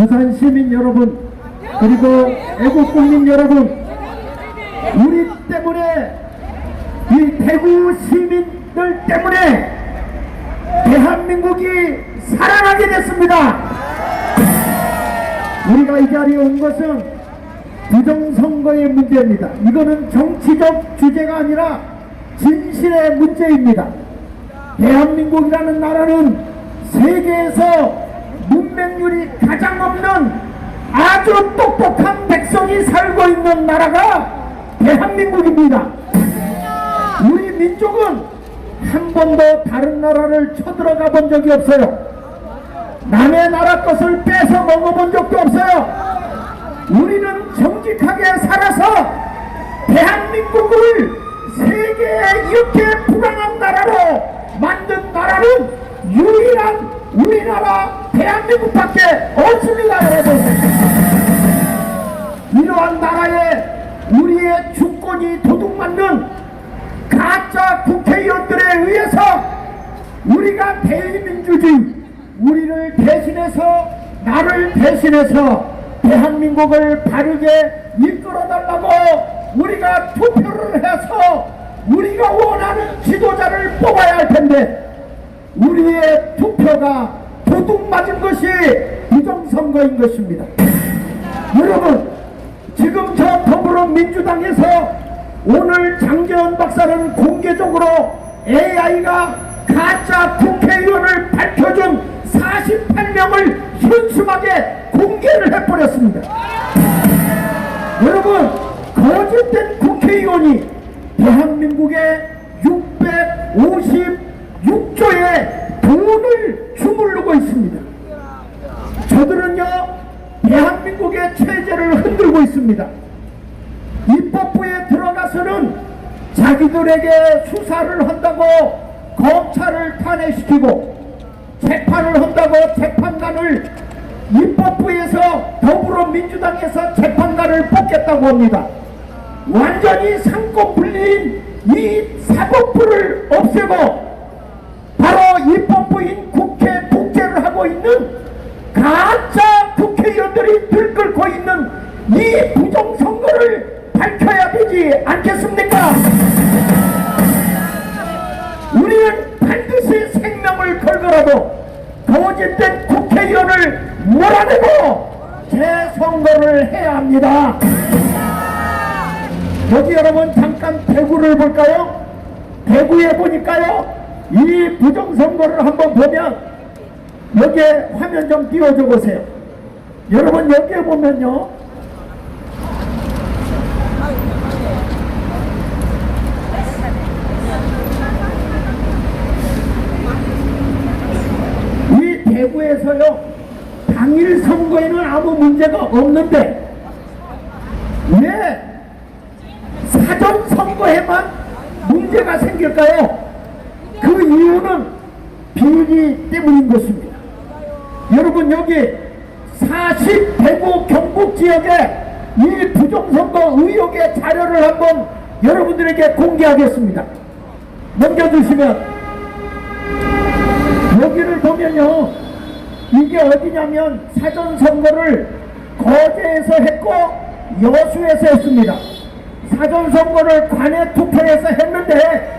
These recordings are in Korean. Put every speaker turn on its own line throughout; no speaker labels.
부산 시민 여러분, 그리고 애국 국민 여러분, 우리 때문에, 이 대구 시민들 때문에 대한민국이 살아나게 됐습니다. 우리가 이 자리에 온 것은 부정선거의 문제입니다. 이거는 정치적 주제가 아니라 진실의 문제입니다. 대한민국이라는 나라는 세계에서 문맹률이 가장 없는 아주 똑똑한 백성이 살고 있는 나라가 대한민국입니다. 우리 민족은 한 번도 다른 나라를 쳐들어가 본 적이 없어요. 남의 나라 것을 뺏어 먹어본 적도 없어요. 우리는 정직하게 살아서 대한민국을 세계에 이렇게 불안한 나라로 만든 나라는 유일한 우리나라 대한민국밖에 없습니다. 여러분, 이러한 나라에 우리의 주권이 도둑맞는 가짜 국회의원들에 의해서 우리가 대의민주주의, 우리를 대신해서, 나를 대신해서 대한민국을 바르게 이끌어달라고 우리가 투표를 해서 우리가 원하는 지도자를 뽑아야 할 텐데, 우리의 투표가 도둑맞은 것이 부정선거인 것입니다. 여러분, 지금 저 더불어민주당에서 오늘 장제원 박사는 공개적으로 AI가 가짜 국회의원을 밝혀준 48명을 현수막에 공개를 해버렸습니다. 여러분, 거짓된 국회의원이 대한민국에 656조의 돈을 주물르고 있습니다. 저들은요, 대한민국의 체제를 흔들고 있습니다. 입법부에 들어가서는 자기들에게 수사를 한다고 검찰을 탄핵시키고, 재판을 한다고 재판관을, 입법부에서 더불어민주당에서 재판관을 뽑겠다고 합니다. 완전히 상권분리인 이 사법부를 없애고 바로 입법부인 국회 독재를 하고 있는 가짜 국회의원들이 들끓고 있는 이 부정선거를 밝혀야 되지 않겠습니까? 우리는 반드시 생명을 걸고라도 거짓된 국회의원을 몰아내고 재선거를 해야 합니다. 여기 여러분 잠깐 대구를 볼까요? 대구에 보니까요, 이 부정선거를 한번 보면, 여기에 화면 좀 띄워줘 보세요. 여러분, 여기에 보면요, 이 대구에서요, 당일 선거에는 아무 문제가 없는데 왜 사전 선거에만 문제가 생길까요? 그 이유는 비리 때문인 것입니다. 여러분, 여기 40 대구 경북 지역의 이 부정선거 의혹의 자료를 한번 여러분들에게 공개하겠습니다. 넘겨주시면, 여기를 보면요, 이게 어디냐면 사전선거를 거제에서 했고 여수에서 했습니다. 사전선거를 관내 투표에서 했는데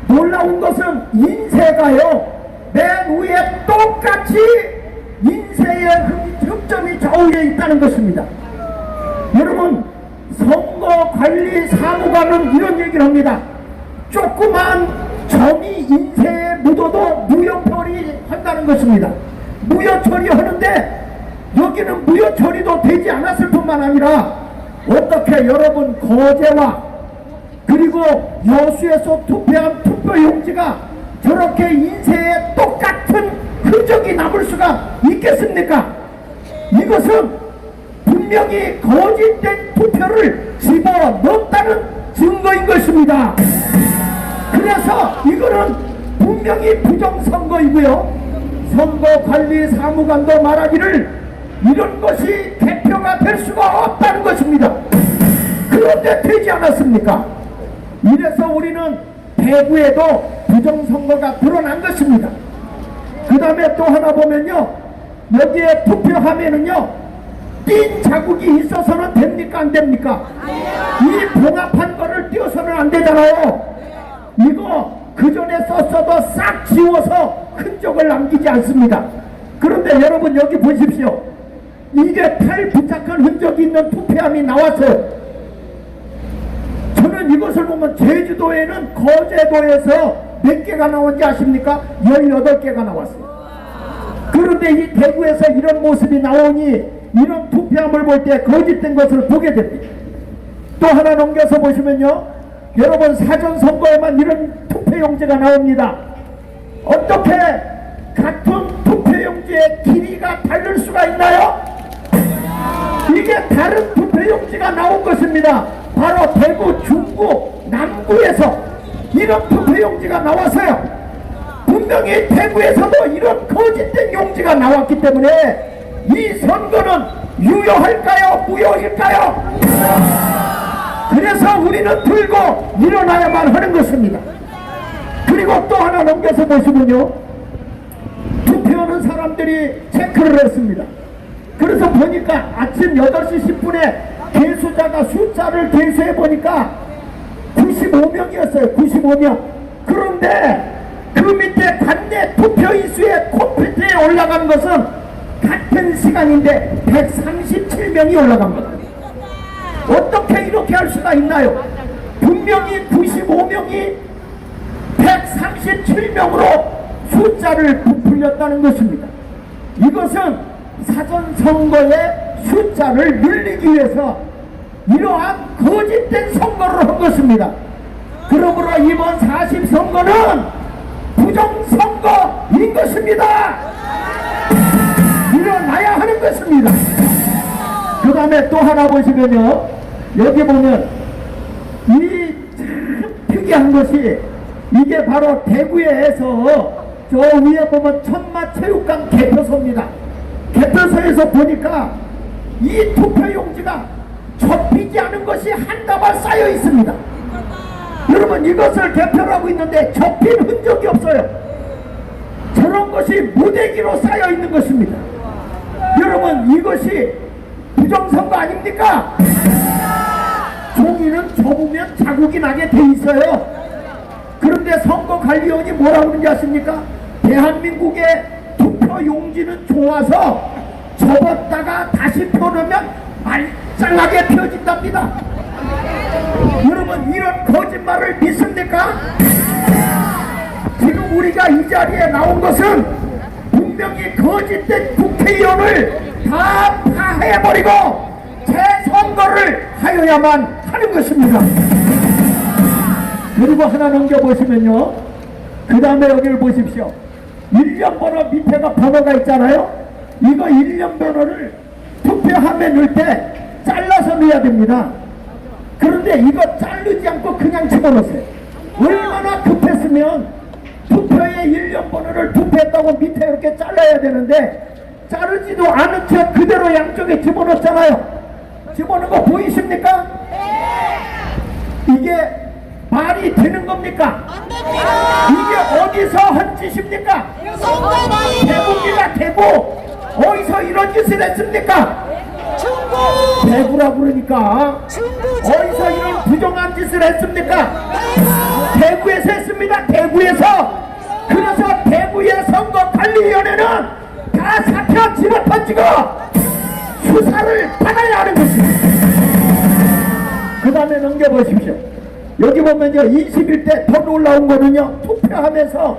놀라운 것은 인쇄가요, 맨 위에 똑같이 인쇄의 흑점이 좌우에 있다는 것입니다. 여러분, 선거관리사무관은 이런 얘기를 합니다. 조그만 점이 인쇄에 묻어도 무효 처리한다는 것입니다. 무효 처리하는데 여기는 무효 처리도 되지 않았을 뿐만 아니라, 어떻게 여러분 거제와 그리고 여수에서 투표한 투표용지가 저렇게 인쇄에 똑같은 흔적이 남을 수가 있겠습니까? 이것은 분명히 거짓된 투표를 집어넣었다는 증거인 것입니다. 그래서 이거는 분명히 부정선거이고요, 선거관리사무관도 말하기를 이런 것이 개표가 될 수가 없다는 것입니다. 그런데 되지 않았습니까? 이래서 우리는 대구에도 부정선거가 드러난 것입니다. 그 다음에 또 하나 보면요, 여기에 투표하면은요 띈 자국이 있어서는 됩니까 안 됩니까? 이 봉합한 거를 띄워서는 안 되잖아요. 이거 그 전에 썼어도 싹 지워서 흔적을 남기지 않습니다. 그런데 여러분 여기 보십시오. 이게 탈 부착한 흔적이 있는 투표함이 나왔어요. 저는 이것을 보면 제주도에는 거제도에서 몇 개가 나온지 아십니까? 18개가 나왔어요. 그런데 이 대구에서 이런 모습이 나오니 이런 투표함을 볼 때 거짓된 것을 보게 됩니다. 또 하나 넘겨서 보시면요, 여러분 사전선거에만 이런 투표용지가 나옵니다. 어떻게 같은 투표용지의 길이가 다를 수가 있나요? 이게 다른 투표용지가 나온 것입니다. 바로 대구 중구 남구에서 이런 투표용지가 나왔어요. 분명히 대구에서도 이런 거짓된 용지가 나왔기 때문에 이 선거는 유효할까요? 무효일까요? 그래서 우리는 들고 일어나야만 하는 것입니다. 그리고 또 하나 넘겨서 보시면요, 투표하는 사람들이 체크를 했습니다. 그래서 보니까 아침 8시 10분에 개수자가 숫자를 개수해 보니까 95명이었어요. 95명. 그런데 그 밑에 관내 투표인수의 컴퓨터에 올라간 것은 같은 시간인데 137명이 올라간 겁니다. 어떻게 이렇게 할 수가 있나요? 분명히 95명이 137명으로 숫자를 부풀렸다는 것입니다. 이것은 사전선거의 숫자를 늘리기 위해서 이러한 거짓된 선거를 한 것입니다. 그러므로 이번 40선거는 부정선거인 것입니다. 일어나야 하는 것입니다. 그 다음에 또 하나 보시면요, 여기 보면 이 참 특이한 것이 이게 바로 대구에서 저 위에 보면 천마체육관 개표소입니다. 개표소에서 보니까 이 투표용지가 접히지 않은 것이 한 다발 쌓여 있습니다. 여러분 이것을 개표를 하고 있는데 접힌 흔적이 없어요. 저런 것이 무대기로 쌓여 있는 것입니다. 여러분 이것이 부정선거 아닙니까? 종이는 접으면 자국이 나게 돼 있어요. 그런데 선거관리위원이 뭐라고 그러는지 아십니까? 대한민국의 투표용지는 좋아서 접었다가 다시 펴놓으면 말짱하게 펴진답니다. 여러분 이런 거짓말을 믿습니까? 지금 우리가 이 자리에 나온 것은 분명히 거짓된 국회의원을 다 파해버리고 재선거를 하여야만 하는 것입니다. 그리고 하나 넘겨보시면요, 그 다음에 여기를 보십시오. 1년 번호 밑에가 번호가 있잖아요. 이거 1년 번호를 투표함에 넣을 때 잘라서 넣어야 됩니다. 그런데 이거 자르지 않고 그냥 집어넣으세요. 얼마나 급했으면 투표에 1년 번호를 투표했다고 밑에 이렇게 잘라야 되는데 자르지도 않은 채 그대로 양쪽에 집어넣었잖아요. 집어넣은 거 보이십니까? 이게 말이 되는 겁니까? 이게 어디서 한 짓입니까? 대구입니다. 대구. 어디서 이런 짓을 했습니까? 대구라 그러니까 어디서 이런 부정한 짓을 했습니까? 대구에서 했습니다. 대구에서. 그래서 대구의 선거관리위원회는 다 사표 집어던지고 수사를 받아야 하는 것입니다. 그 다음에 넘겨보십시오. 여기 보면요, 21대 더 놀라운 거는요, 투표하면서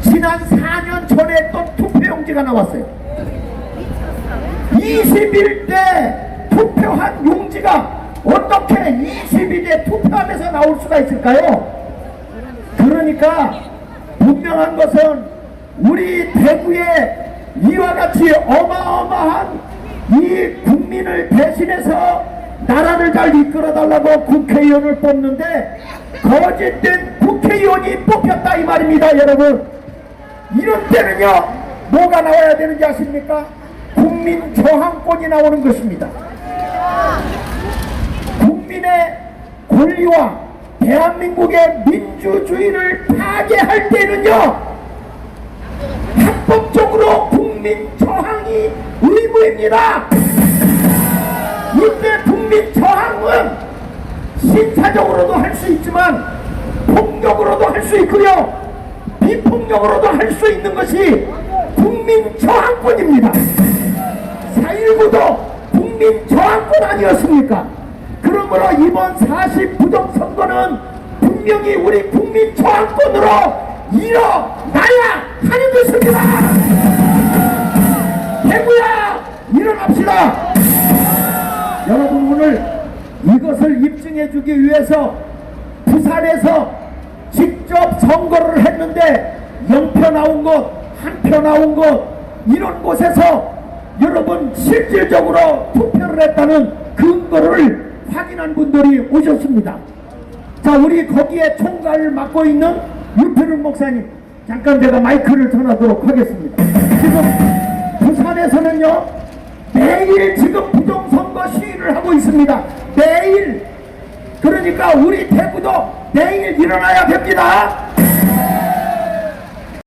지난 4년 전에 했던 투표용지가 나왔어요. 21대 투표한 용지가 어떻게 22대 투표하면서 나올 수가 있을까요? 그러니까 분명한 것은 우리 대구에 이와 같이 어마어마한 이 국민을 대신해서 나라를 잘 이끌어달라고 국회의원을 뽑는데 거짓된 국회의원이 뽑혔다 이 말입니다. 여러분 이런 때는요 뭐가 나와야 되는지 아십니까? 국민 저항권이 나오는 것입니다. 국민의 권리와 대한민국의 민주주의를 파괴할 때는요 합법적으로 국민 국민 저항이 의무입니다. 이때 국민 저항은 신사적으로도 할 수 있지만 폭력으로도 할 수 있고요, 비폭력으로도 할 수 있는 것이 국민 저항권입니다. 4.19도 국민 저항권 아니었습니까? 그러므로 이번 40 부정선거는 분명히 우리 국민 저항권으로 일어나야 하는 것입니다. 대구야, 일어납시다. 여러분, 오늘 이것을 입증해 주기 위해서 부산에서 직접 선거를 했는데 0표 나온 곳, 1표 나온 곳, 이런 곳에서 여러분 실질적으로 투표를 했다는 근거를 확인한 분들이 오셨습니다. 자, 우리 거기에 총괄을 맡고 있는 유필훈 목사님, 잠깐 제가 마이크를 전하도록 하겠습니다. 지금 부산에서는요, 매일 지금 부정선거 시위를 하고 있습니다. 매일. 그러니까 우리 대구도 내일 일어나야 됩니다.